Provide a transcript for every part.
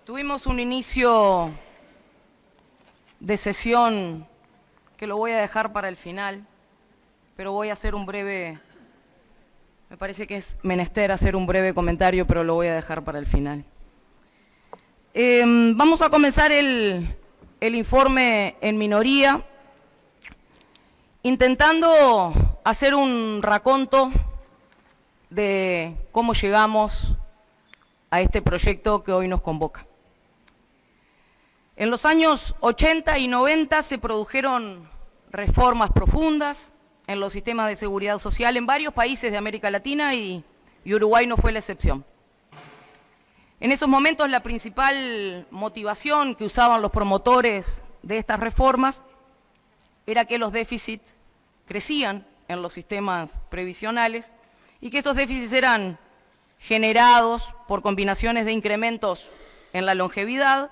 Tuvimos un inicio de sesión que lo voy a dejar para el final, pero voy a hacer un breve, me parece que es menester hacer un breve comentario, pero lo voy a dejar para el final. Vamos a comenzar el informe en minoría, intentando hacer un raconto de cómo llegamos a este proyecto que hoy nos convoca. En los años 80 y 90 se produjeron reformas profundas en los sistemas de seguridad social en varios países de América Latina y Uruguay no fue la excepción. En esos momentos la principal motivación que usaban los promotores de estas reformas era que los déficits crecían en los sistemas previsionales y que esos déficits eran generados por combinaciones de incrementos en la longevidad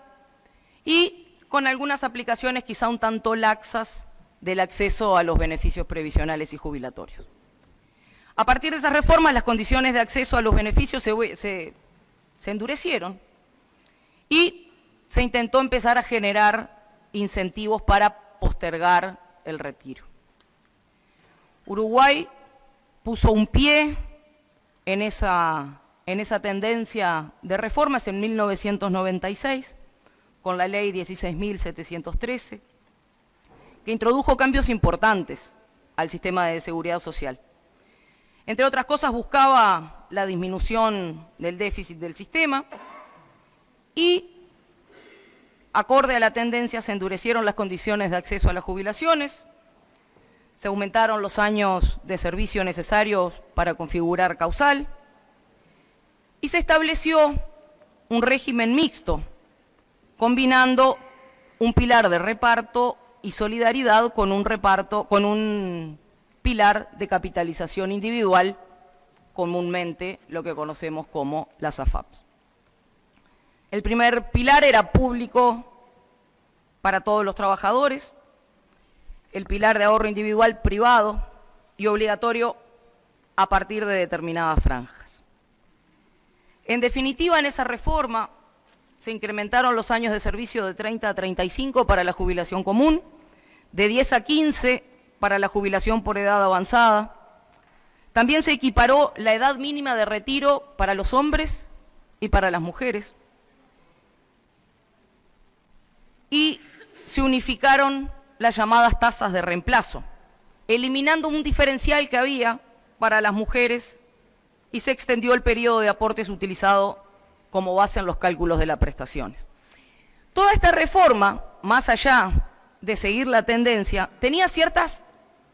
y con algunas aplicaciones quizá un tanto laxas del acceso a los beneficios previsionales y jubilatorios. A partir de esas reformas, las condiciones de acceso a los beneficios se endurecieron y se intentó empezar a generar incentivos para postergar el retiro. Uruguay puso un pie en esa tendencia de reformas en 1996, con la ley 16.713, que introdujo cambios importantes al sistema de seguridad social. Entre otras cosas, buscaba la disminución del déficit del sistema y, acorde a la tendencia, se endurecieron las condiciones de acceso a las jubilaciones, se aumentaron los años de servicio necesarios para configurar causal y se estableció un régimen mixto, combinando un pilar de reparto y solidaridad con un pilar de capitalización individual, comúnmente lo que conocemos como las AFAPs. El primer pilar era público para todos los trabajadores, el pilar de ahorro individual privado y obligatorio a partir de determinadas franjas. En definitiva, en esa reforma se incrementaron los años de servicio de 30 a 35 para la jubilación común, de 10 a 15 para la jubilación por edad avanzada. También se equiparó la edad mínima de retiro para los hombres y para las mujeres. Y se unificaron las llamadas tasas de reemplazo, eliminando un diferencial que había para las mujeres y se extendió el periodo de aportes utilizado como base en los cálculos de las prestaciones. Toda esta reforma, más allá de seguir la tendencia, tenía ciertas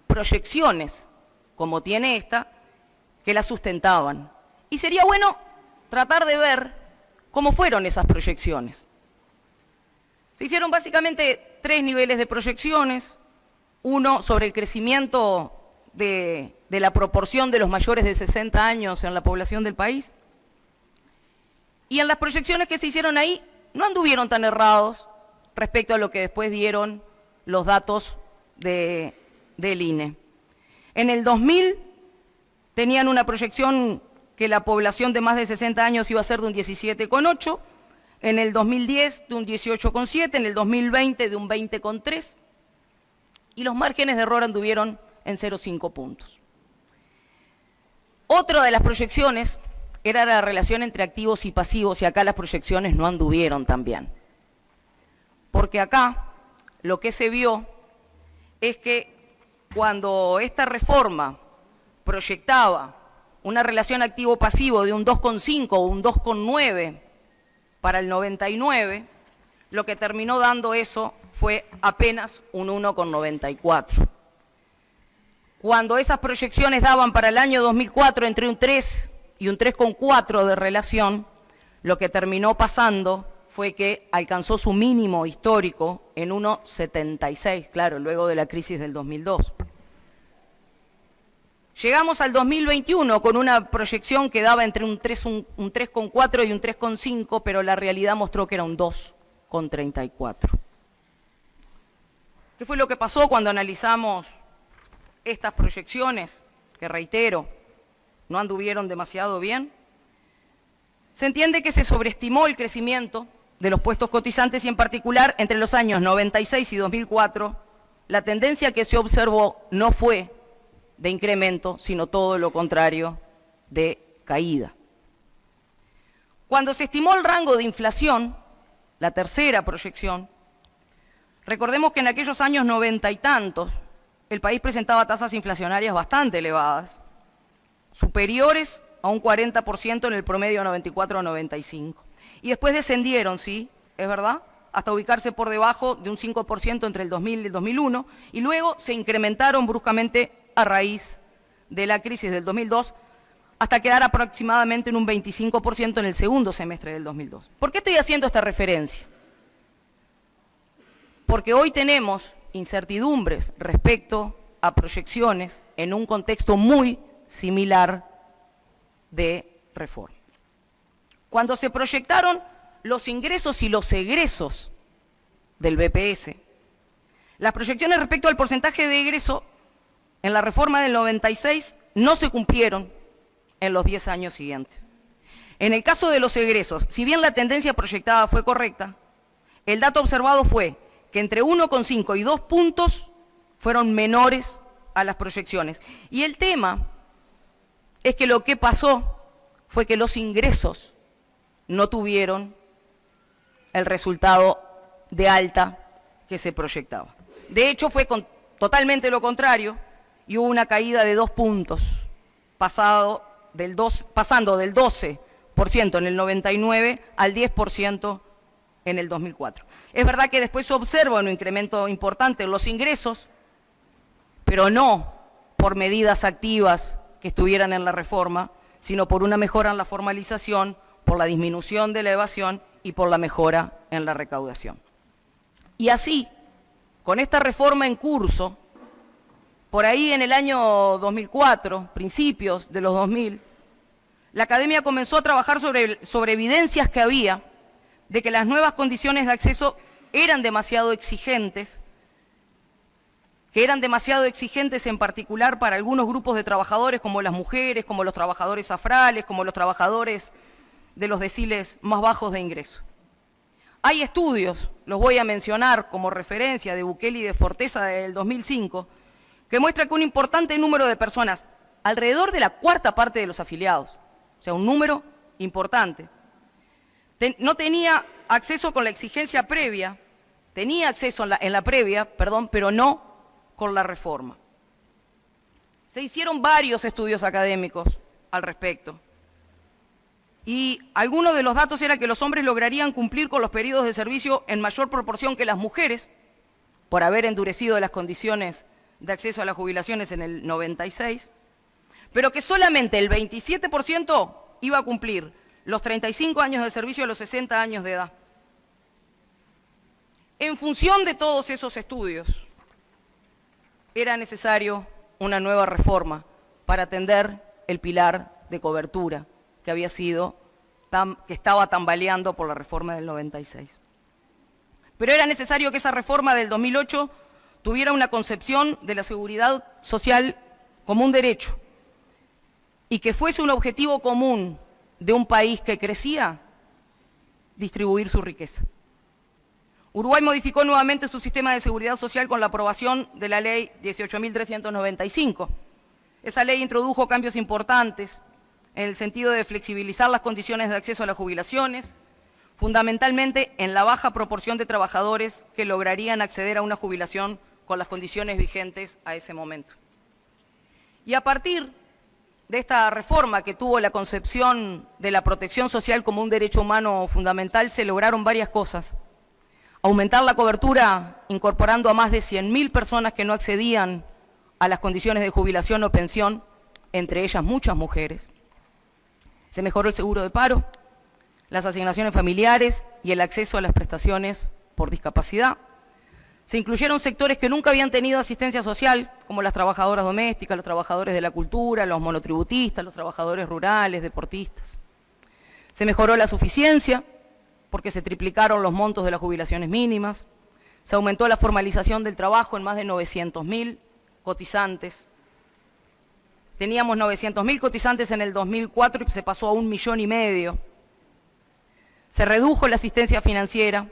proyecciones, como tiene esta, que la sustentaban. Y sería bueno tratar de ver cómo fueron esas proyecciones. Se hicieron básicamente 3 niveles de proyecciones, uno sobre el crecimiento de la proporción de los mayores de 60 años en la población del país, y en las proyecciones que se hicieron ahí no anduvieron tan errados respecto a lo que después dieron los datos del INE. En el 2000 tenían una proyección que la población de más de 60 años iba a ser de un 17,8, en el 2010 de un 18,7, en el 2020 de un 20,3, y los márgenes de error anduvieron en 0,5 puntos. Otra de las proyecciones era la relación entre activos y pasivos, y acá las proyecciones no anduvieron tan bien. Porque acá lo que se vio es que cuando esta reforma proyectaba una relación activo-pasivo de un 2,5 o un 2,9 para el 99, lo que terminó dando eso fue apenas un 1,94. Cuando esas proyecciones daban para el año 2004 entre un 3 y un 3,4 de relación, lo que terminó pasando fue que alcanzó su mínimo histórico en 1,76, claro, luego de la crisis del 2002. Llegamos al 2021 con una proyección que daba entre un 3,4 y un 3,5, pero la realidad mostró que era un 2,34. ¿Qué fue lo que pasó cuando analizamos estas proyecciones? Que reitero, no anduvieron demasiado bien. Se entiende que se sobreestimó el crecimiento de los puestos cotizantes y en particular entre los años 96 y 2004, la tendencia que se observó no fue de incremento, sino todo lo contrario, de caída. Cuando se estimó el rango de inflación, la tercera proyección, recordemos que en aquellos años 90 y tantos, el país presentaba tasas inflacionarias bastante elevadas, superiores a un 40% en el promedio 94-95. Y después descendieron, sí, es verdad, hasta ubicarse por debajo de un 5% entre el 2000 y el 2001, y luego se incrementaron bruscamente a raíz de la crisis del 2002, hasta quedar aproximadamente en un 25% en el segundo semestre del 2002. ¿Por qué estoy haciendo esta referencia? Porque hoy tenemos incertidumbres respecto a proyecciones en un contexto muy similar de reforma. Cuando se proyectaron los ingresos y los egresos del BPS, las proyecciones respecto al porcentaje de egreso en la reforma del 96 no se cumplieron en los 10 años siguientes. En el caso de los egresos, si bien la tendencia proyectada fue correcta, el dato observado fue que entre 1,5 y 2 puntos fueron menores a las proyecciones. Y el tema es que lo que pasó fue que los ingresos no tuvieron el resultado de alta que se proyectaba. De hecho, fue totalmente lo contrario y hubo una caída de 2 puntos, pasando del 12% en el 99 al 10% en el 2004. Es verdad que después se observa un incremento importante en los ingresos, pero no por medidas activas que estuvieran en la reforma, sino por una mejora en la formalización, por la disminución de la evasión y por la mejora en la recaudación. Y así, con esta reforma en curso, por ahí en el año 2004, principios de los 2000, la Academia comenzó a trabajar sobre evidencias que había de que las nuevas condiciones de acceso eran demasiado exigentes, en particular para algunos grupos de trabajadores como las mujeres, como los trabajadores afrales, como los trabajadores de los deciles más bajos de ingreso. Hay estudios, los voy a mencionar como referencia, de Bukele y de Forteza del 2005, que muestra que un importante número de personas, alrededor de la cuarta parte de los afiliados, o sea, un número importante, no tenía acceso con la exigencia previa, tenía acceso en la previa, pero no con la reforma. Se hicieron varios estudios académicos al respecto. Y algunos de los datos era que los hombres lograrían cumplir con los periodos de servicio en mayor proporción que las mujeres, por haber endurecido las condiciones de acceso a las jubilaciones en el 96, pero que solamente el 27% iba a cumplir los 35 años de servicio a los 60 años de edad. En función de todos esos estudios, era necesario una nueva reforma para atender el pilar de cobertura que estaba tambaleando por la reforma del 96. Pero era necesario que esa reforma del 2008 tuviera una concepción de la seguridad social como un derecho y que fuese un objetivo común de un país que crecía, distribuir su riqueza. Uruguay modificó nuevamente su sistema de seguridad social con la aprobación de la ley 18.395. Esa ley introdujo cambios importantes en el sentido de flexibilizar las condiciones de acceso a las jubilaciones, fundamentalmente en la baja proporción de trabajadores que lograrían acceder a una jubilación con las condiciones vigentes a ese momento. Y a partir de esta reforma que tuvo la concepción de la protección social como un derecho humano fundamental, se lograron varias cosas. Aumentar la cobertura incorporando a más de 100.000 personas que no accedían a las condiciones de jubilación o pensión, entre ellas muchas mujeres. Se mejoró el seguro de paro, las asignaciones familiares y el acceso a las prestaciones por discapacidad. Se incluyeron sectores que nunca habían tenido asistencia social, como las trabajadoras domésticas, los trabajadores de la cultura, los monotributistas, los trabajadores rurales, deportistas. Se mejoró la suficiencia, porque se triplicaron los montos de las jubilaciones mínimas. Se aumentó la formalización del trabajo en más de 900.000 cotizantes. Teníamos 900.000 cotizantes en el 2004 y se pasó a 1,5 millones. Se redujo la asistencia financiera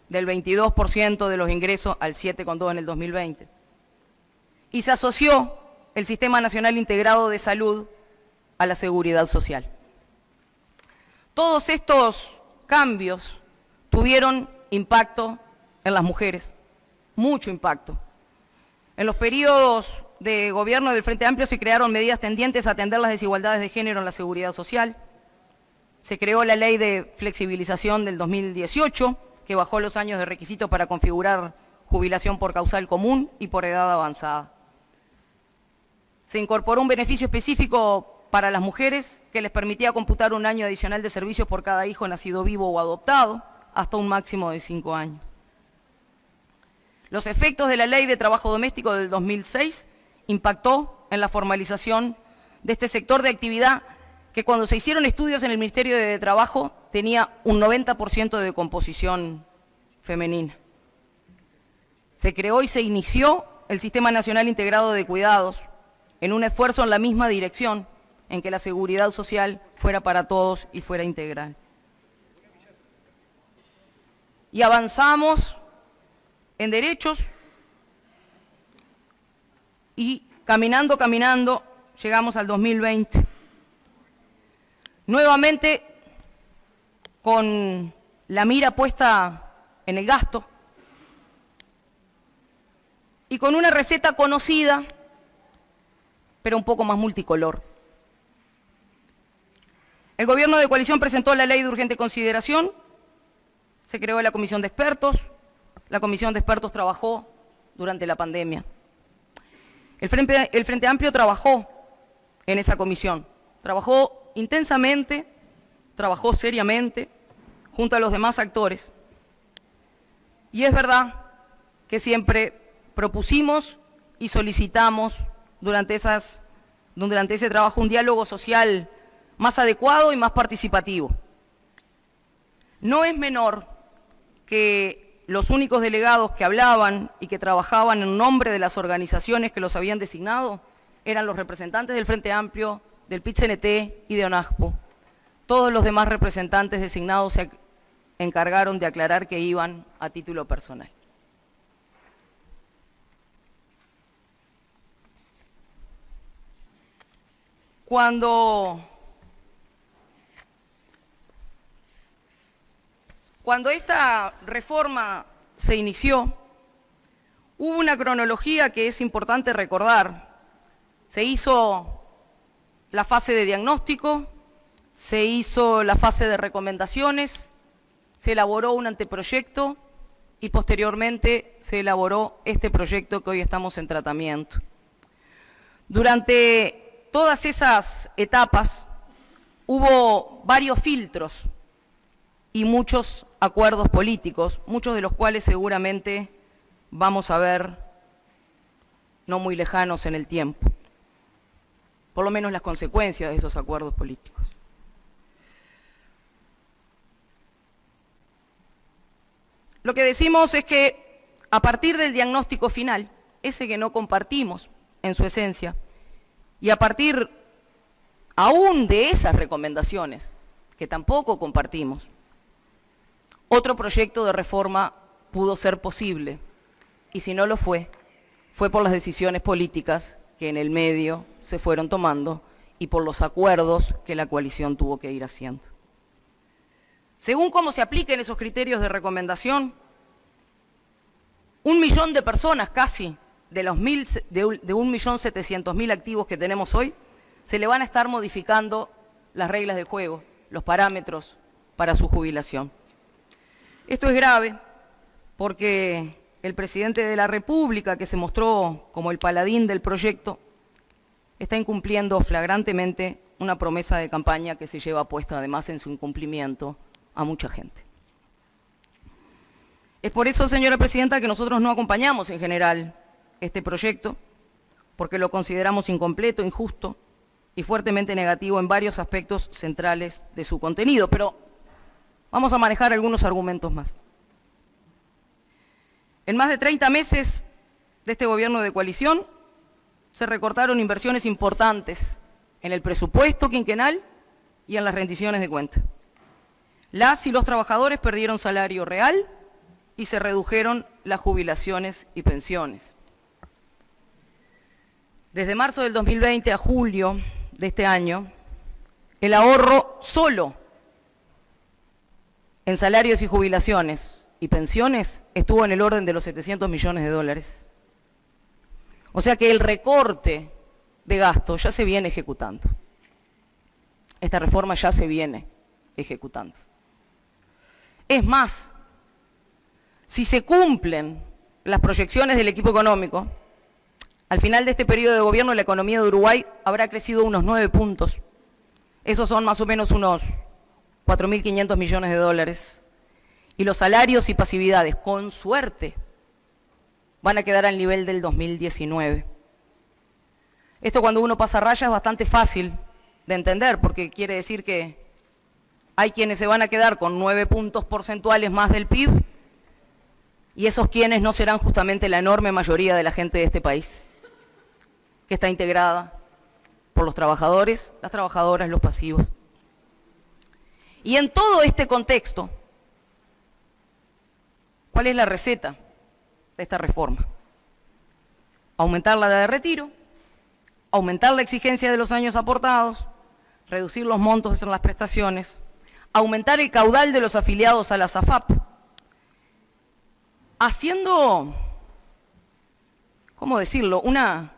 del 22% de los ingresos al 7,2% en el 2020. Y se asoció el Sistema Nacional Integrado de Salud a la Seguridad Social. Todos estos cambios tuvieron impacto en las mujeres, mucho impacto. En los periodos de gobierno del Frente Amplio se crearon medidas tendientes a atender las desigualdades de género en la seguridad social. Se creó la ley de flexibilización del 2018, que bajó los años de requisito para configurar jubilación por causal común y por edad avanzada. Se incorporó un beneficio específico para las mujeres que les permitía computar un año adicional de servicios por cada hijo nacido vivo o adoptado, hasta un máximo de 5 años. Los efectos de la Ley de Trabajo Doméstico del 2006 impactó en la formalización de este sector de actividad que cuando se hicieron estudios en el Ministerio de Trabajo tenía un 90% de composición femenina. Se creó y se inició el Sistema Nacional Integrado de Cuidados en un esfuerzo en la misma dirección, en que la seguridad social fuera para todos y fuera integral. Y avanzamos en derechos y caminando, llegamos al 2020. Nuevamente, con la mira puesta en el gasto y con una receta conocida, pero un poco más multicolor. El gobierno de coalición presentó la ley de urgente consideración, se creó la comisión de expertos, la comisión de expertos trabajó durante la pandemia. El Frente Amplio trabajó en esa comisión, trabajó intensamente, trabajó seriamente, junto a los demás actores. Y es verdad que siempre propusimos y solicitamos durante ese trabajo un diálogo social más adecuado y más participativo. No es menor que los únicos delegados que hablaban y que trabajaban en nombre de las organizaciones que los habían designado eran los representantes del Frente Amplio, del PIT-CNT y de ONASPO. Todos los demás representantes designados se encargaron de aclarar que iban a título personal. Cuando esta reforma se inició, hubo una cronología que es importante recordar. Se hizo la fase de diagnóstico, se hizo la fase de recomendaciones, se elaboró un anteproyecto y posteriormente se elaboró este proyecto que hoy estamos en tratamiento. Durante todas esas etapas hubo varios filtros y muchos acuerdos políticos, muchos de los cuales seguramente vamos a ver no muy lejanos en el tiempo, por lo menos las consecuencias de esos acuerdos políticos. Lo que decimos es que a partir del diagnóstico final, ese que no compartimos en su esencia, y a partir aún de esas recomendaciones que tampoco compartimos, otro proyecto de reforma pudo ser posible, y si no lo fue, fue por las decisiones políticas que en el medio se fueron tomando y por los acuerdos que la coalición tuvo que ir haciendo. Según cómo se apliquen esos criterios de recomendación, 1 millón de personas casi, de 1.700.000 activos que tenemos hoy, se le van a estar modificando las reglas del juego, los parámetros para su jubilación. Esto es grave porque el presidente de la República, que se mostró como el paladín del proyecto, está incumpliendo flagrantemente una promesa de campaña que se lleva puesta además en su incumplimiento a mucha gente. Es por eso, señora presidenta, que nosotros no acompañamos en general este proyecto, porque lo consideramos incompleto, injusto y fuertemente negativo en varios aspectos centrales de su contenido, pero vamos a manejar algunos argumentos más. En más de 30 meses de este gobierno de coalición, se recortaron inversiones importantes en el presupuesto quinquenal y en las rendiciones de cuentas. Las y los trabajadores perdieron salario real y se redujeron las jubilaciones y pensiones. Desde marzo del 2020 a julio de este año, el ahorro solo en salarios y jubilaciones y pensiones estuvo en el orden de los 700 millones de dólares. O sea que el recorte de gasto ya se viene ejecutando. Esta reforma ya se viene ejecutando. Es más, si se cumplen las proyecciones del equipo económico, al final de este periodo de gobierno la economía de Uruguay habrá crecido unos 9 puntos. Esos son más o menos unos 4.500 millones de dólares. Y los salarios y pasividades, con suerte, van a quedar al nivel del 2019. Esto cuando uno pasa raya es bastante fácil de entender, porque quiere decir que hay quienes se van a quedar con 9 puntos porcentuales más del PIB, y esos quienes no serán justamente la enorme mayoría de la gente de este país, que está integrada por los trabajadores, las trabajadoras, los pasivos. Y en todo este contexto, ¿cuál es la receta de esta reforma? Aumentar la edad de retiro, aumentar la exigencia de los años aportados, reducir los montos en las prestaciones, aumentar el caudal de los afiliados a la SAFAP, haciendo, ¿cómo decirlo?, una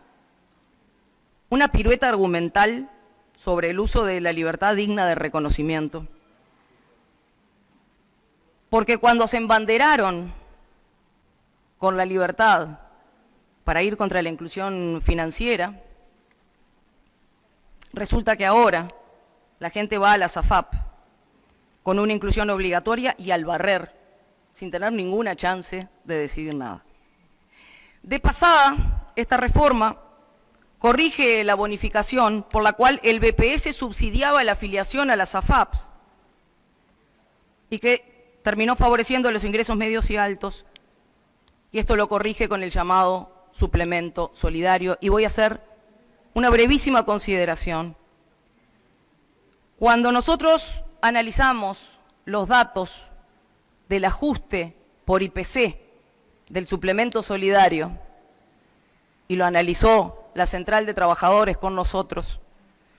pirueta argumental sobre el uso de la libertad digna de reconocimiento. Porque cuando se embanderaron con la libertad para ir contra la inclusión financiera, resulta que ahora la gente va a la SAFAP con una inclusión obligatoria y al barrer, sin tener ninguna chance de decidir nada. De pasada, esta reforma corrige la bonificación por la cual el BPS subsidiaba la afiliación a las AFAPs y que terminó favoreciendo los ingresos medios y altos, y esto lo corrige con el llamado suplemento solidario. Y voy a hacer una brevísima consideración. Cuando nosotros analizamos los datos del ajuste por IPC del suplemento solidario, y lo analizó la Central de Trabajadores con nosotros,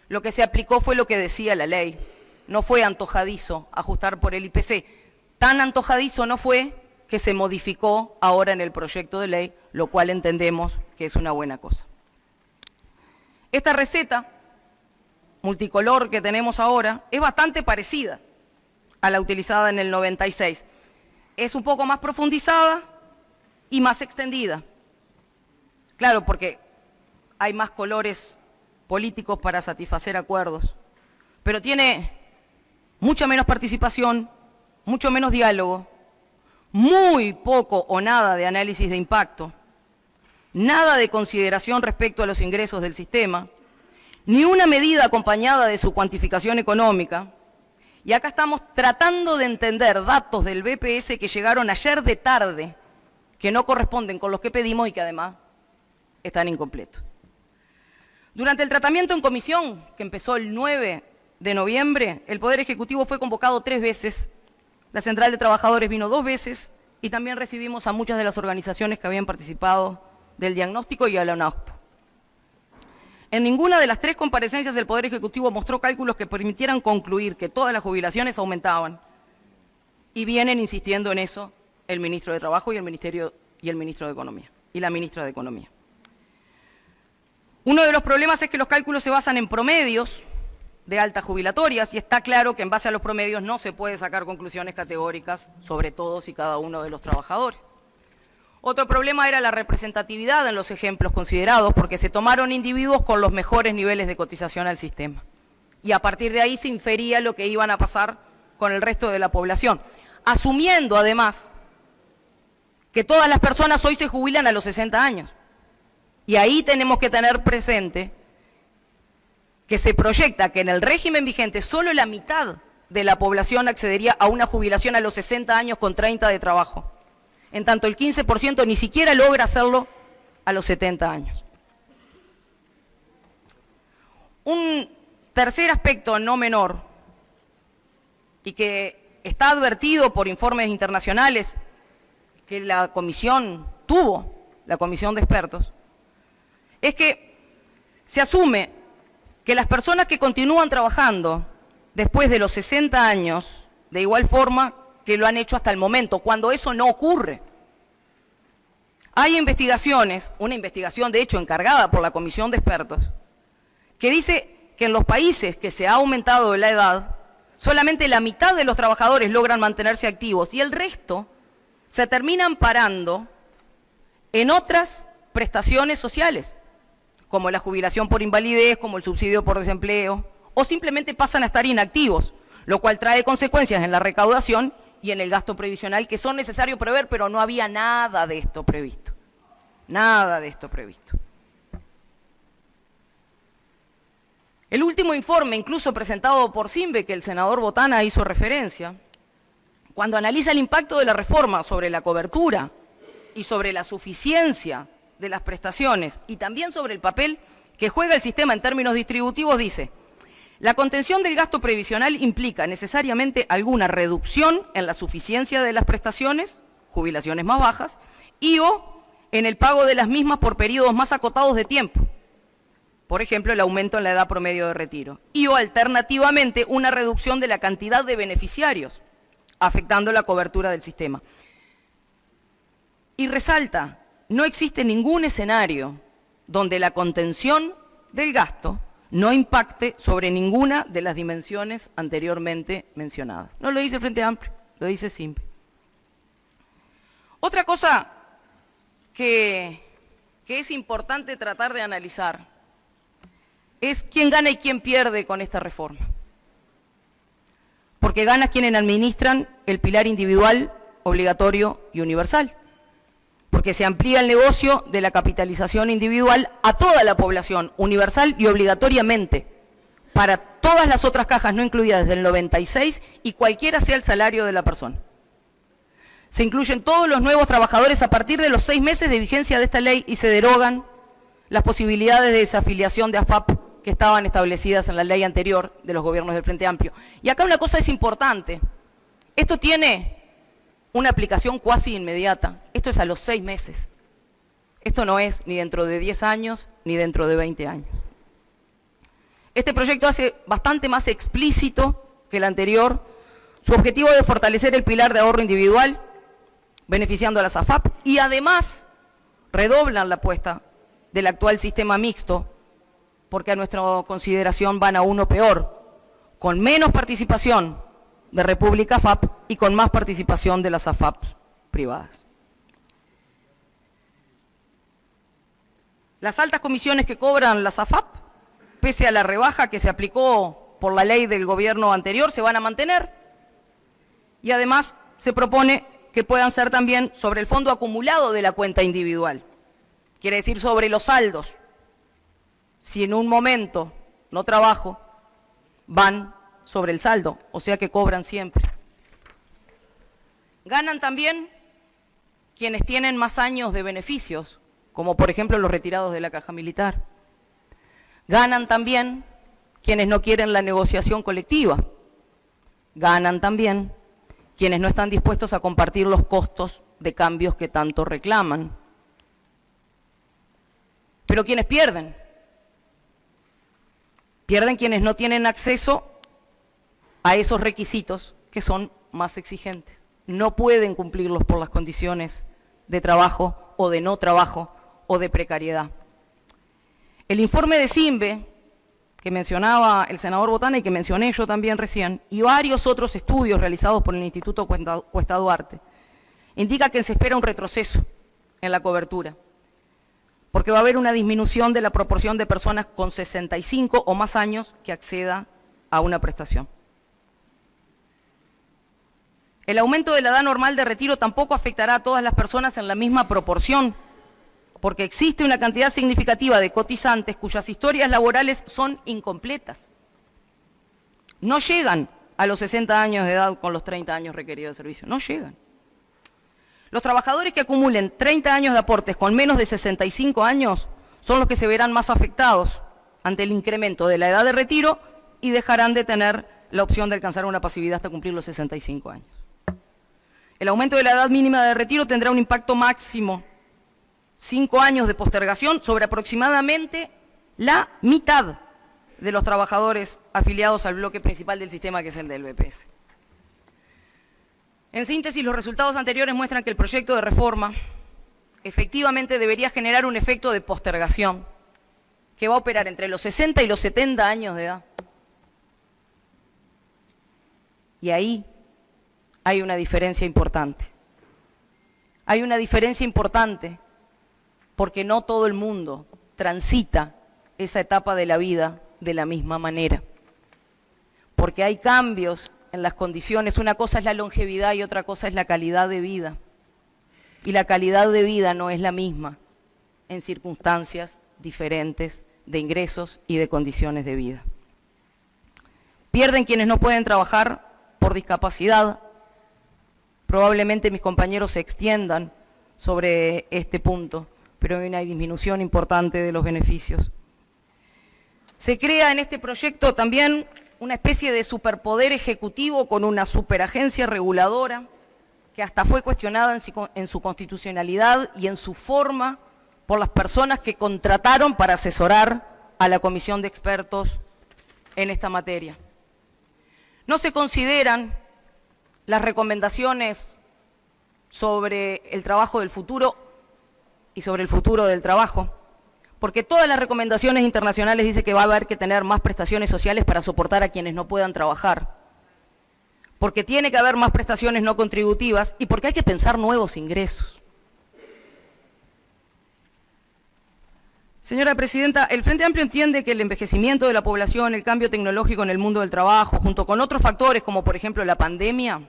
lo que se aplicó fue lo que decía la ley. No fue antojadizo ajustar por el IPC. Tan antojadizo no fue que se modificó ahora en el proyecto de ley, lo cual entendemos que es una buena cosa. Esta receta multicolor que tenemos ahora es bastante parecida a la utilizada en el 96. Es un poco más profundizada y más extendida. Claro, porque hay más colores políticos para satisfacer acuerdos, pero tiene mucha menos participación, mucho menos diálogo, muy poco o nada de análisis de impacto, nada de consideración respecto a los ingresos del sistema, ni una medida acompañada de su cuantificación económica. Y acá estamos tratando de entender datos del BPS que llegaron ayer de tarde, que no corresponden con los que pedimos y que además están incompletos. Durante el tratamiento en comisión, que empezó el 9 de noviembre, el Poder Ejecutivo fue convocado 3 veces, la Central de Trabajadores vino 2 veces, y también recibimos a muchas de las organizaciones que habían participado del diagnóstico y a la UNASPO. En ninguna de las 3 comparecencias el Poder Ejecutivo mostró cálculos que permitieran concluir que todas las jubilaciones aumentaban, y vienen insistiendo en eso el Ministro de Trabajo y el Ministro de Economía, y la Ministra de Economía. Uno de los problemas es que los cálculos se basan en promedios de altas jubilatorias, y está claro que en base a los promedios no se puede sacar conclusiones categóricas sobre todos y cada uno de los trabajadores. Otro problema era la representatividad en los ejemplos considerados, porque se tomaron individuos con los mejores niveles de cotización al sistema. Y a partir de ahí se infería lo que iban a pasar con el resto de la población, asumiendo además que todas las personas hoy se jubilan a los 60 años. Y ahí tenemos que tener presente que se proyecta que en el régimen vigente solo la mitad de la población accedería a una jubilación a los 60 años con 30 de trabajo. En tanto el 15% ni siquiera logra hacerlo a los 70 años. Un tercer aspecto no menor, y que está advertido por informes internacionales que la comisión tuvo, la comisión de expertos, es que se asume que las personas que continúan trabajando después de los 60 años, de igual forma que lo han hecho hasta el momento, cuando eso no ocurre. Hay investigaciones, una investigación de hecho encargada por la comisión de expertos, que dice que en los países que se ha aumentado la edad, solamente la mitad de los trabajadores logran mantenerse activos y el resto se terminan parando en otras prestaciones sociales, como la jubilación por invalidez, como el subsidio por desempleo, o simplemente pasan a estar inactivos, lo cual trae consecuencias en la recaudación y en el gasto previsional que son necesarios prever, pero no había nada de esto previsto. Nada de esto previsto. El último informe, incluso presentado por CIMBE, que el senador Botana hizo referencia, cuando analiza el impacto de la reforma sobre la cobertura y sobre la suficiencia de las prestaciones y también sobre el papel que juega el sistema en términos distributivos, dice: la contención del gasto previsional implica necesariamente alguna reducción en la suficiencia de las prestaciones, jubilaciones más bajas, y o en el pago de las mismas por periodos más acotados de tiempo. Por ejemplo, el aumento en la edad promedio de retiro. Y o alternativamente una reducción de la cantidad de beneficiarios, afectando la cobertura del sistema. Y resalta, no existe ningún escenario donde la contención del gasto no impacte sobre ninguna de las dimensiones anteriormente mencionadas. No lo dice el Frente Amplio, lo dice CIMBE. Otra cosa que es importante tratar de analizar es quién gana y quién pierde con esta reforma. Porque gana quienes administran el pilar individual, obligatorio y universal. Porque se amplía el negocio de la capitalización individual a toda la población, universal y obligatoriamente, para todas las otras cajas no incluidas desde el 96 y cualquiera sea el salario de la persona. Se incluyen todos los nuevos trabajadores a partir de los 6 meses de vigencia de esta ley y se derogan las posibilidades de desafiliación de AFAP que estaban establecidas en la ley anterior de los gobiernos del Frente Amplio. Y acá una cosa es importante, esto tiene una aplicación cuasi inmediata, esto es a los 6 meses, esto no es ni dentro de 10 años ni dentro de 20 años. Este proyecto hace bastante más explícito que el anterior su objetivo de fortalecer el pilar de ahorro individual, beneficiando a las AFAP, y además redoblan la apuesta del actual sistema mixto, porque a nuestra consideración van a uno peor, con menos participación de República AFAP y con más participación de las AFAP privadas. Las altas comisiones que cobran las AFAP, pese a la rebaja que se aplicó por la ley del gobierno anterior, se van a mantener, y además se propone que puedan ser también sobre el fondo acumulado de la cuenta individual, quiere decir sobre los saldos. Si en un momento no trabajo, van sobre el saldo, o sea que cobran siempre. Ganan también quienes tienen más años de beneficios, como por ejemplo los retirados de la Caja Militar. Ganan también quienes no quieren la negociación colectiva. Ganan también quienes no están dispuestos a compartir los costos de cambios que tanto reclaman. Pero quienes pierden quienes no tienen acceso a esos requisitos que son más exigentes. No pueden cumplirlos por las condiciones de trabajo o de no trabajo o de precariedad. El informe de CIMBE, que mencionaba el senador Botana y que mencioné yo también recién, y varios otros estudios realizados por el Instituto Cuesta Duarte, indica que se espera un retroceso en la cobertura, porque va a haber una disminución de la proporción de personas con 65 o más años que acceda a una prestación. El aumento de la edad normal de retiro tampoco afectará a todas las personas en la misma proporción, porque existe una cantidad significativa de cotizantes cuyas historias laborales son incompletas. No llegan a los 60 años de edad con los 30 años requeridos de servicio, no llegan. Los trabajadores que acumulen 30 años de aportes con menos de 65 años son los que se verán más afectados ante el incremento de la edad de retiro y dejarán de tener la opción de alcanzar una pasividad hasta cumplir los 65 años. El aumento de la edad mínima de retiro tendrá un impacto máximo, 5 años de postergación, sobre aproximadamente la mitad de los trabajadores afiliados al bloque principal del sistema, que es el del BPS. En síntesis, los resultados anteriores muestran que el proyecto de reforma efectivamente debería generar un efecto de postergación que va a operar entre los 60 y los 70 años de edad. Y ahí hay una diferencia importante. Hay una diferencia importante porque no todo el mundo transita esa etapa de la vida de la misma manera. Porque hay cambios en las condiciones, una cosa es la longevidad y otra cosa es la calidad de vida. Y la calidad de vida no es la misma en circunstancias diferentes de ingresos y de condiciones de vida. Pierden quienes no pueden trabajar por discapacidad. Probablemente mis compañeros se extiendan sobre este punto, pero hay una disminución importante de los beneficios. Se crea en este proyecto también una especie de superpoder ejecutivo con una superagencia reguladora que hasta fue cuestionada en su constitucionalidad y en su forma por las personas que contrataron para asesorar a la comisión de expertos en esta materia. No se consideran las recomendaciones sobre el trabajo del futuro y sobre el futuro del trabajo, porque todas las recomendaciones internacionales dicen que va a haber que tener más prestaciones sociales para soportar a quienes no puedan trabajar, porque tiene que haber más prestaciones no contributivas y porque hay que pensar nuevos ingresos. Señora Presidenta, el Frente Amplio entiende que el envejecimiento de la población, el cambio tecnológico en el mundo del trabajo, junto con otros factores como por ejemplo la pandemia,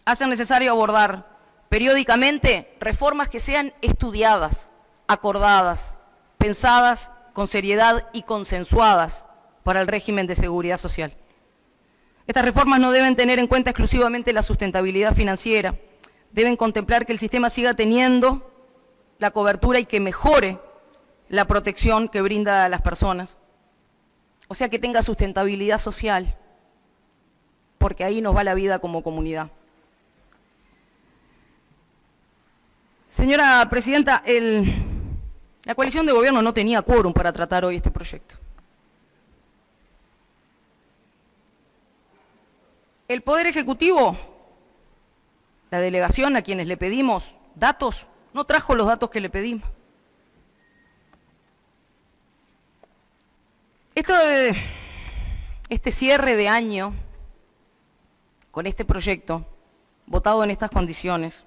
hacen necesario abordar periódicamente reformas que sean estudiadas, acordadas, pensadas con seriedad y consensuadas para el régimen de seguridad social. Estas reformas no deben tener en cuenta exclusivamente la sustentabilidad financiera, deben contemplar que el sistema siga teniendo la cobertura y que mejore la protección que brinda a las personas. O sea, que tenga sustentabilidad social, porque ahí nos va la vida como comunidad. Señora Presidenta, la coalición de gobierno no tenía quórum para tratar hoy este proyecto. El Poder Ejecutivo, la delegación a quienes le pedimos datos, no trajo los datos que le pedimos. Este cierre de año con este proyecto, votado en estas condiciones,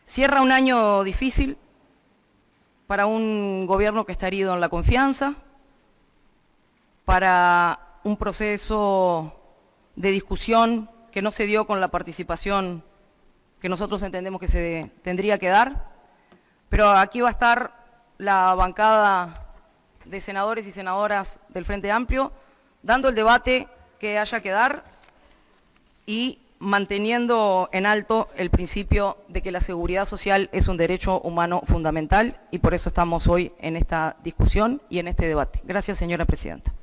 cierra un año difícil para un gobierno que está herido en la confianza, para un proceso de discusión que no se dio con la participación que nosotros entendemos que se tendría que dar, pero aquí va a estar la bancada de senadores y senadoras del Frente Amplio dando el debate que haya que dar y manteniendo en alto el principio de que la seguridad social es un derecho humano fundamental y por eso estamos hoy en esta discusión y en este debate. Gracias, señora Presidenta.